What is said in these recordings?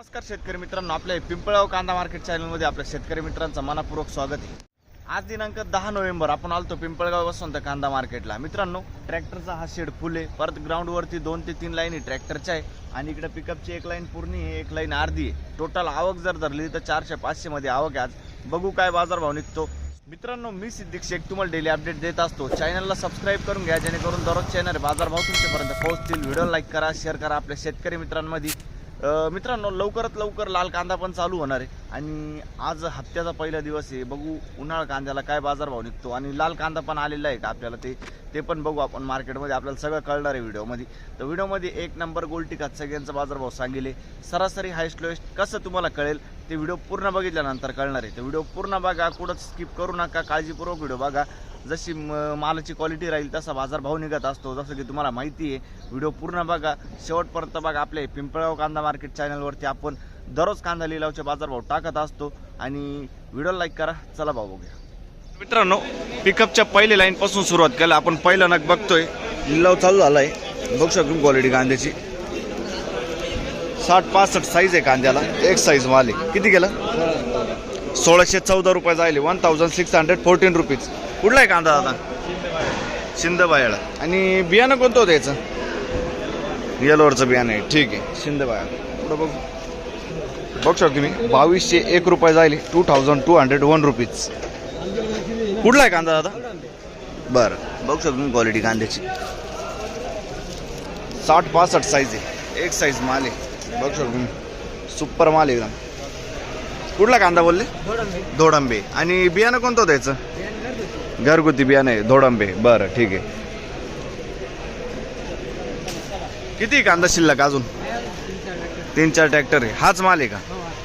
नमस्कार शेतकरी मित्रांनो, आपल्या पिंपळगाव कांदा मार्केट चॅनलमध्ये आपल्या शेतकरी मित्रांचं मनपूर्वक स्वागत आहे। आज दिनांक 10 नोव्हेंबर आपण आलतो पिंपळगाव वसंत कांदा मार्केटला। मित्रांनो, ट्रॅक्टरचा हा शेड फुल आहे। परत ग्राउंड वरती 2 ते 3 लाईन ट्रॅक्टरच्या आहे आणि इकडे पिकअपची एक लाईन पूर्ण आहे, एक लाईन अर्धी आहे। टोटल आवक जर धरली तर 400-500 मध्ये आवक आहे। आज बघू काय बाजारभाव निघतो। मित्रांनो, मी सिद्दीक शेख तुम्हाला डेली अपडेट देत असतो। चॅनलला सबस्क्राइब करून घ्या जेणेकरून दररोज चॅनल बाजारभाव तुमच्यापर्यंत पोहोचतील। व्हिडिओ लाईक करा, शेअर करा आपल्या शेतकरी मित्रांमध्ये। मित्रांनो, लवकरात लवकर लाल कांदा पण चालू होणार आहे आणि आज हप्त्याचा पहिला दिवस आहे। बघू उन्हाळा कांद्याला काय बाजारभाव निघतो आणि लाल कांदा पण आलेला आहे का आपल्याला ते पण बघू आपण मार्केटमध्ये। आपल्याला सगळं कळणार आहे व्हिडिओमध्ये। तर व्हिडिओमध्ये एक नंबर गोल्टीकात सगळ्यांचा बाजारभाव सांगेल, सरासरी हायस्ट लोएस्ट कसं तुम्हाला कळेल ते व्हिडिओ पूर्ण बघितल्यानंतर कळणार आहे। तर व्हिडिओ पूर्ण बघा, कुठं स्किप करू नका, काळजीपूर्वक व्हिडिओ बघा। जशी मालाची क्वालिटी राहील तसा बाजारभाव निघत असतो, जसं की तुम्हाला माहिती आहे। व्हिडिओ पूर्ण बघा, शेवटपर्यंत बघा। आपले पिंपळगाव कांदा मार्केट चॅनलवरती आपण दररोज कांदा लिलावचे बाजारभाव टाकत असतो आणि व्हिडिओ लाईक करा। चला भाऊ बघूया। मित्रांनो, पिकअपच्या पहिल्या लाईन पासून सुरुवात केला आपण। पहिला नग बघतोय, लिलाव चालू झालाय। बघू शकतो क्वालिटी कांद्याची 60-65 साईज आहे कांद्याला, एक साईज माल आहे। किती गेला? 1614 रुपये जायले, 1614 रुपीज। कुठला आहे कांदा आता? शिंदबायळ। आणि बियाणं कोणतं होतं याचं? येलोवरचं बियाणं आहे, ठीक आहे। शिंदबायळ पुढं बघू, बघू शकतो मी 2201 रुपये जायले, 2201 रुपीज। कुठला आहे कांदा आता? बरं, बघू शकतो मी क्वालिटी कांद्याची 60-65 साईज आहे, एक साईज माल आहे। बघू शकतो मी सुपर माल आहे एकदम। कुठला कांदा बोलले? धोडंबे। आणि बियाणं कोणतं होतं याचं? घरगुती बियाणं आहे, धोडंबे। बरं, ठीक आहे। किती कांदा शिल्लक अजून? 3-4 ट्रॅक्टर आहे, हाच माल आहे का?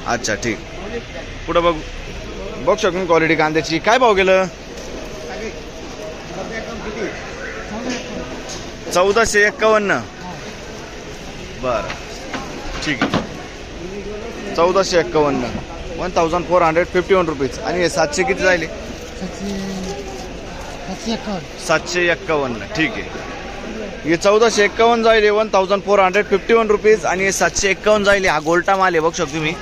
अच्छा, ठीक। पुढं बघू, बघू शकतो क्वालिटी कांद्याची। काय भाव गेलं? 1451। बरं, ठीक आहे। 1451, 1451 रुपीज। आणि हे 700 किती जायले? 751, ठीक आहे। हे 1451 जायले, 1451 रुपीज। आणि हे 751 जायले, हा गोल्टा माल आहे। बघू शकतो तुम्ही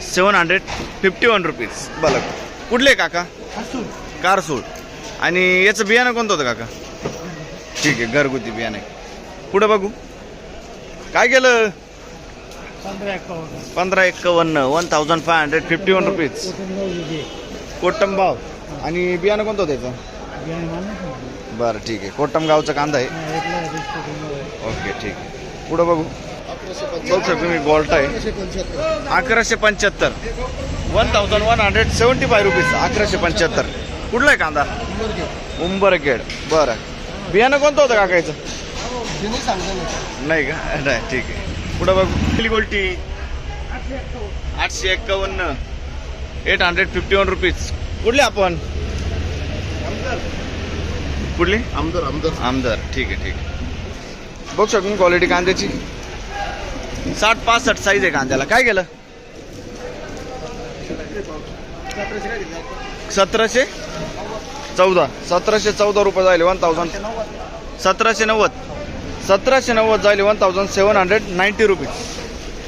751 रुपीज। बरं, कुठले काका? कारसूळ। आणि याचं बियाणं कोणतं होतं काका? ठीक आहे, घरगुती बियाणं आहे। पुढं बघू, काय केलं? 1551, 1551 रुपीज। कोटमगाव। आणि बियाणं कोणतं होतं याचं? बरं, ठीक आहे। कोटमगावचा कांदा आहे, ओके, ठीक आहे। पुढं बघू, बघू शकतो मी गोल्टा आहे 1175, 1175 रुपीज। 1175। कुठला आहे कांदा? उंबरखेड। बरं, बियाणं कोणतं होतं काकायचं? नाही का? नाही, ठीक आहे। पुढं बघू, गोल्टी 851, 851 रुपीज। कुठले आपण? कुठली? आमदार, ठीक आहे, ठीक आहे। बघू शकतो क्वालिटी कांद्याची 60-65 साईज आहे कांद्याला। काय गेलं? 1714 रुपये जायले, 1790 जायले, 1790 रुपीज।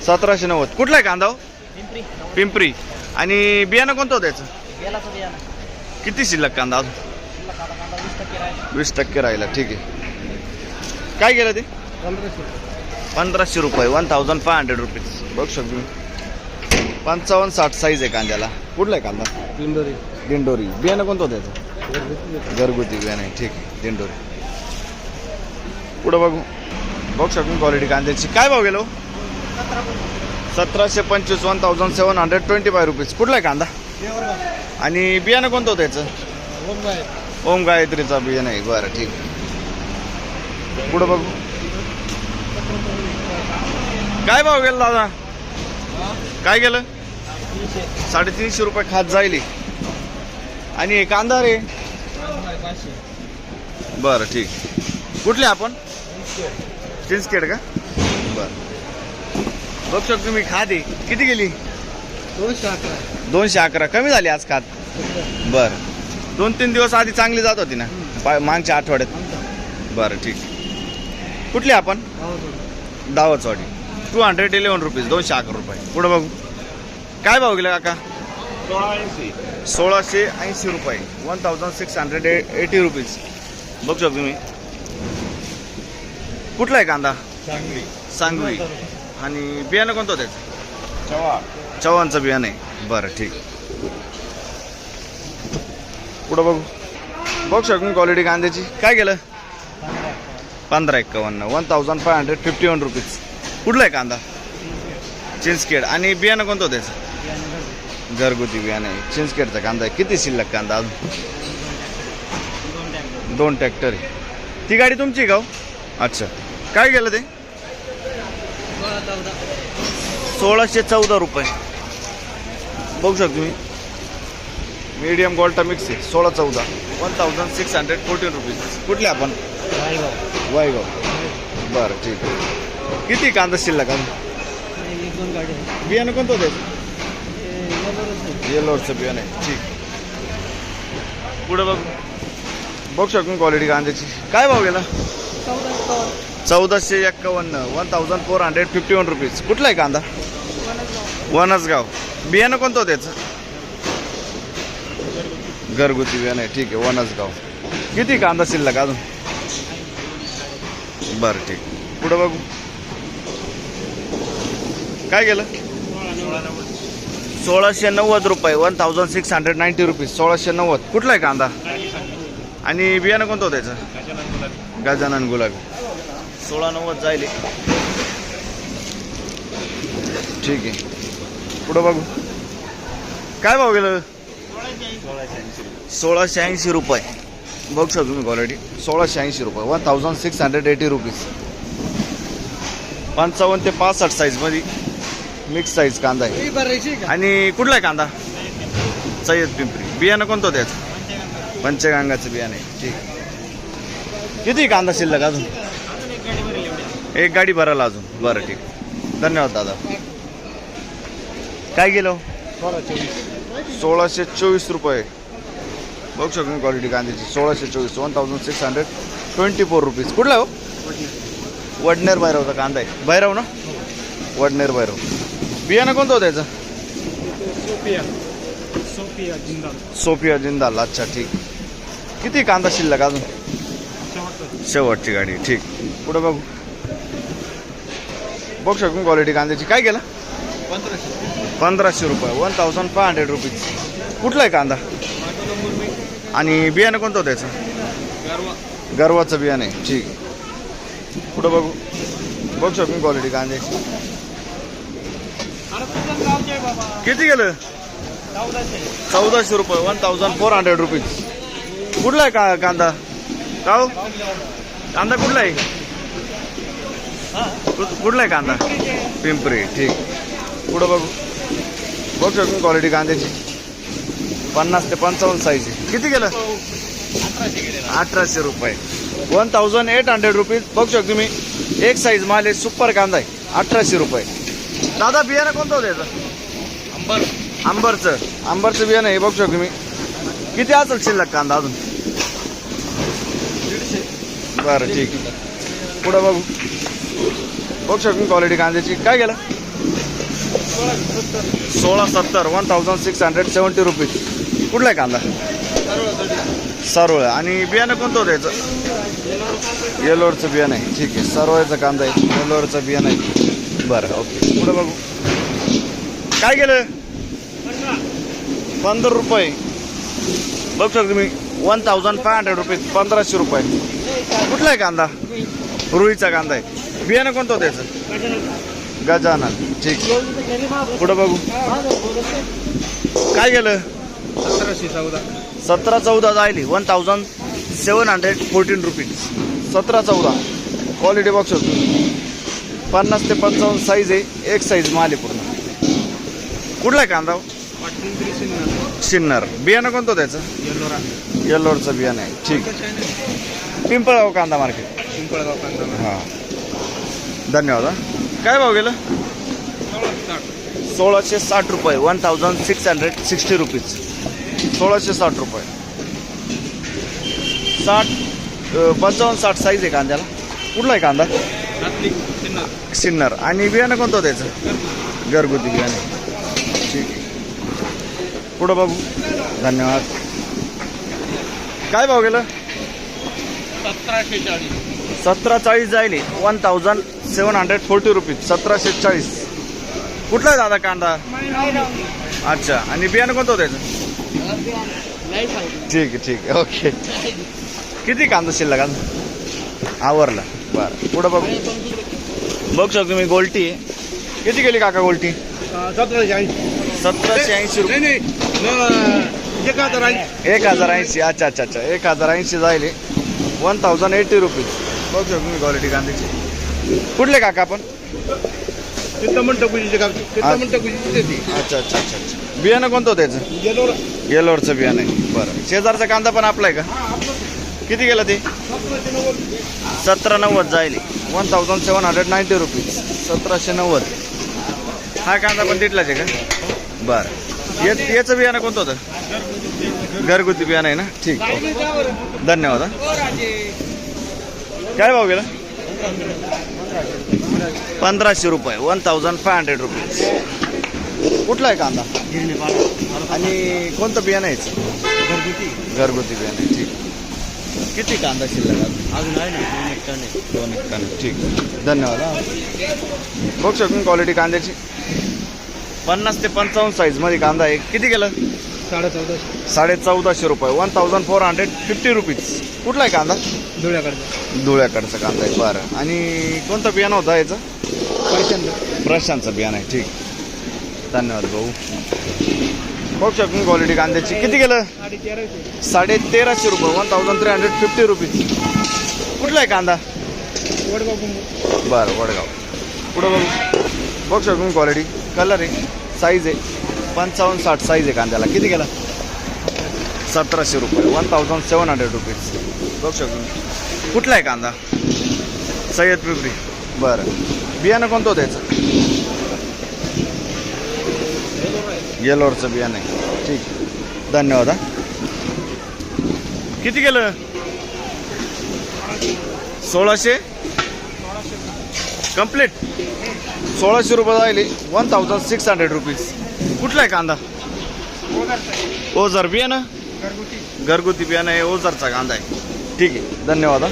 1790। कुठला आहे कांदा? पिंपरी। आणि बियाणं कोणतं होतं याचं? किती शिल्लक कांदा अजून? 20% राहिला, ठीक आहे। काय गेलं ते? 1500 रुपये, 1500 रुपीज। बघू शकतो 55-60 साईज आहे कांद्याला। कुठला आहे कांदा? दिंडोरी। बियाणं कोणतं होतं याचं? घरगुती बियाणं आहे, ठीक आहे, दिंडोरी। पुढं बघू, बघू शकतो क्वालिटी कांद्याची। काय भाव गेलो? 1725, 1725 रुपीज। कुठला आहे कांदा? आणि बियाणं कोणतं होतं याचं? ओम गायत्रीचा बियाणं आहे, बरं, ठीक आहे। पुढं बघू, काय भाव गेला दादा? काय गेलं? 350 रुपये खात जायली। आणि हे कांदा रे? बरं, ठीक। कुठले आपण? चिंचखेड का? बरं, बघू शकतो तुम्ही खात आहे। किती गेली? 211। कमी झाली आज खात? बरं, 2-3 दिवस आधी चांगली जात होती ना, मागच्या आठवड्यात। बरं, ठीक। कुठले आपण? दावचवाडी। 211 रुपीज, 211 रुपये. पुढं बघू काय भाव गेला काका? 1680 रुपये, 1680 रुपीज. बघू शकतो तुम्ही. कुठला आहे कांदा? सांगवी. आणि बियाणं कोणतं त्याचं? चव्हाणचं बियाणं आहे. बरं ठीक. पुढं बघू. बघू शकतो क्वालिटी कांद्याची. काय गेलं? 1551, 1551 रुपीज. कुठला आहे कांदा? चिंचखेड. आणि बियाणं कोणतं त्याचं? घरगुती बियाणं आहे. चिंचखेडचा कांदा आहे. किती शिल्लक कांदा अजून? 2 ट्रॅक्टर आहे. ती गाडी तुमची का? अच्छा. काय गेलं ते? 1614 रुपये. बघू शकतो तुम्ही. मीडियम गोल्टा मिक्स आहे. 1614, 1614 रुपीज. कुठले आपण? वायगाव. बरं ठीक आहे. किती कांदा शिल्लक अजून? बियाणं कोणतं होतं? येलोरचं बियाणं आहे. ठीक. पुढं बघ. बघू शकतो क्वालिटी कांद्याची. काय भाव गेला? 1451, 1451 रुपीज. कुठला आहे कांदा? वनसगाव. बियाणं कोणतं होतं त्याचं? घरगुती बियाणं आहे. ठीक आहे. वनसगाव. किती कांदा शिल्लक अजून? बरं ठीक. पुढं बघू. काय गेलं? 1690 रुपये, 1690 रुपीज. 1690. कुठला आहे कांदा? आणि बियाणं कोणतं होतं त्याचं? गजानन गुलाबी. 1690 जाईल. ठीक आहे. पुढं बघू. काय भाव गेलं? 1680 रुपये. बघू शकतो तुम्ही क्वालिटी. 1680 रुपये, 1680 रुपीज. 55 ते 65 साईजमध्ये मिक्स साईज कांदा आहे. आणि कुठला आहे कांदा? सय्यद पिंपरी. बियाणं कोणतं होतं त्याचं? पंचगंगाचं बियाणं आहे. ठीक. किती कांदा शिल्लक अजून? एक गाडी भरायला अजून. बरं ठीक. धन्यवाद दादा. काय गेलो? 1624 रुपये. बघू शकतो मी क्वालिटी कांद्याची. 1624, 1624 रुपीज. कुठला हो? वडनेर भैरवचा कांदा आहे. भैरव ना? वडनेर भैरव. बियाणं कोणतं होतं त्याचं? सोफिया जिंदाल. अच्छा ठीक. किती कांदा शिल्लक अजून? शेवटची गाडी. ठीक. पुढे बघू. बघू शकतो क्वालिटी कांद्याची. काय केलं? 1500 रुपये, 1500 रुपीज. कुठला आहे कांदा? आणि बियाणं कोणतं होतं त्याचं? गरवाचं बियाणं आहे. ठीक. पुढं बघू. बघू शकतो क्वालिटी कांद्याची. किती गेलं? 1400 रुपये, 1400 रुपीज. कुठला आहे का कांदा? का हो? कांदा कुठला आहे? कुठला आहे कांदा? पिंपरी. ठीक. पुढं बघू. बघू शकतो क्वालिटी कांद्याची. 50 ते 55 साईज आहे. किती गेलं? 1800 रुपये, 1800 रुपीज. बघू शकतो मी. एक साईज माल आहे. सुपर कांदा आहे. 1800 रुपये. दादा बियाणं कोणतं होतं याचं? आंबरचं बियाणं आहे. बघू शकतो मी. किती असेल शिल्लक कांदा अजून? 150. बरं ठीक. पुढं बघू. बघू शकतो क्वालिटी कांद्याची. काय गेलं? 1670, 1670 रुपीज. कुठला आहे कांदा? सरवळ. आणि बियाणं कोणतं होतं याचं? येलोरचं बियाणं आहे. ठीक आहे. सरवळचं कांदा आहे. येलोरचं बियाणं आहे. बरं ओके. पुढं बघू. काय गेलं? 15 रुपये. बघू शकतो मी. 1500 रुपीज, 1500 रुपये. कुठला आहे कांदा? रुईचा कांदा आहे. बियाणं कोणतं होतं याचं? गजानन. ठीक. पुढं बघू. काय गेलं? 1714 जायली. 1714 रुपीज. 1714. क्वालिटी बघू शकतो. 50 ते 55 साईज आहे. एक साईज माल आहे पूर्ण. कुठला आहे कांदा? शिन्नर. बियाणं कोणतं त्याचं? येल्लोरचं बियाणं आहे. ठीक. पिंपळगाव कांदा मार्केट. हां. धन्यवाद. काय भाव गेलं? 1660 रुपये, 1660 रुपीज. 1660 रुपये. 55-60 साईज आहे कांद्याला. कुठला आहे कांदा? सिन्नर. आणि बियाणं कोणतं होतं त्याचं? घरगुती बियाणे. ठीक आहे. पुढं बघू. धन्यवाद. काय भाव गेलं? 1740 जाईल. 1740 रुपीज. 1740. कुठला आहे दादा कांदा? अच्छा. आणि बियाणं कोणतं होतं त्याचं? ठीक आहे ठीक आहे. ओके. किती कांदा शिल्लक आवरला? बरं. पुढं बघू. बघू शकतो मी. गोल्टी किती गेली काका गोल्टी? 1780 रुपये. 1080. अच्छा अच्छा अच्छा. 1080 जाईल. 1080 रुपीज. बघू शकतो मी क्वालिटी कांद्याची. कुठले काका आपण? अच्छा अच्छा अच्छा अच्छा. बियाणं कोणतं होतं त्याचं? येलोरचं बियाणं आहे. बरं. शेजारचा कांदा पण आपला आहे का? किती गेलं ते? 1790 जाईल. 1790 रुपीज. 1790. हा कांदा पण तिथलाच आहे का? बरं. याचं बियाणं कोणतं होतं? घरगुती बियाणं आहे ना? ठीक. धन्यवाद. काय भाव गेला? 1500 रुपये. 1500 रुपीज. कुठला आहे कांदा? आणि कोणतं बियाणं आहे? घरगुती बियाणं आहे. ठीक. किती कांदा शिल्लक अजून आहे ना? 2 एक टन. ठीक. धन्यवाद. बघू शकतो क्वालिटी कांद्याची. 50 ते 55 साईजमध्ये कांदा आहे. किती गेलं? 1450 रुपये. 1450 रुपीज. कुठला आहे कांदा? धुळ्याकडचा कांदा आहे. बरं. आणि कोणतं बियाणं होतं याचं? प्रशांतचं बियाणं आहे. ठीक. धन्यवाद भाऊ. बघू शकतो क्वालिटी कांद्याची. किती गेलं? 1350 रुपये. 1350 रुपीज. कुठला आहे कांदा? बरं. वडगाव. पुढं बघू. बघू शकतो क्वालिटी. कलर आहे. साईज आहे 55-60 साईज आहे कांद्याला. किती गेला? 1700 रुपये. 1700 रुपीज. बघू शकतो. कुठला आहे कांदा? सय्यद पिंपरी. बरं. बियाणं कोणतं होतं त्याचं? येलोरचं बियाणं आहे. ठीक. धन्यवाद. किती गेलं? 1600 कंप्लीट. 1600 रुपये जाईल. 1600 रुपीज. कुठला आहे कांदा? ओझर बियाणं. घरगुती बियाणं आहे. ओझरचा कांदा आहे. ठीक आहे. धन्यवाद.